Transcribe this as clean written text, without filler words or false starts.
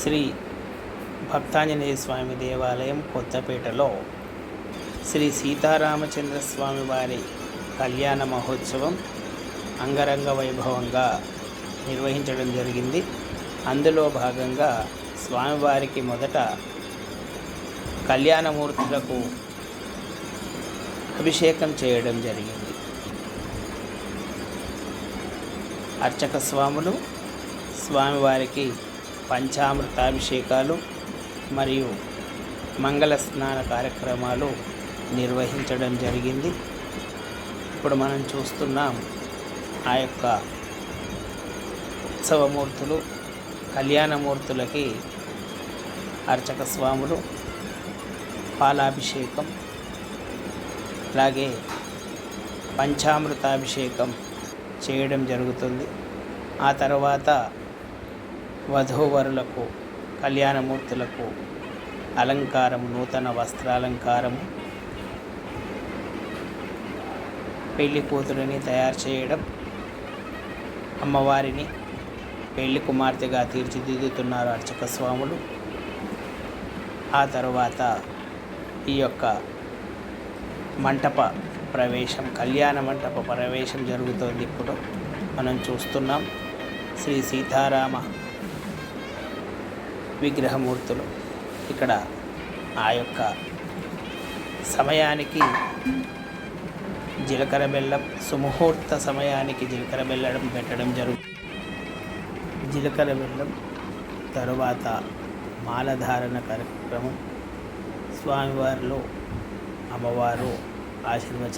శ్రీ భక్తాంజనేయ స్వామి దేవాలయం కొత్తపేటలో శ్రీ సీతారామచంద్ర స్వామి వారి కళ్యాణ మహోత్సవం అంగరంగ వైభవంగా నిర్వహించడం జరిగింది. అందులో భాగంగా స్వామివారికి మొదట కళ్యాణమూర్తులకు అభిషేకం చేయడం జరిగింది. అర్చక స్వాములు స్వామివారికి పంచామృతాభిషేకాలు మరియు మంగళ స్నాన కార్యక్రమాలు నిర్వహించడం జరిగింది. ఇప్పుడు మనం చూస్తున్నాం ఆ యొక్క ఉత్సవమూర్తులు కళ్యాణమూర్తులకి అర్చక స్వాములు పాలాభిషేకం అలాగే పంచామృతాభిషేకం చేయడం జరుగుతుంది. ఆ తర్వాత వధూవరులకు కళ్యాణమూర్తులకు అలంకారము, నూతన వస్త్రాలంకారము, పెళ్లి కూతురిని తయారు చేయడం, అమ్మవారిని పెళ్లి కుమార్తెగా తీర్చిదిద్దుతున్నారు అర్చక స్వాములు. ఆ తర్వాత ఈ యొక్క మంటప ప్రవేశం, కళ్యాణ మంటప ప్రవేశం జరుగుతోంది. ఇప్పుడు మనం చూస్తున్నాం శ్రీ సీతారామ విగ్రహమూర్తులు. ఇక్కడ ఆ యొక్క సమయానికి జీలకర్ర బెల్లం, సుముహూర్త సమయానికి జీలకర్ర బెల్లం పెట్టడం జరుగుతుంది. జీలకర్ర బెల్లం తరువాత మాలధారణ కార్యక్రమం, స్వామివారిలో అమ్మవారు ఆశీర్వచనం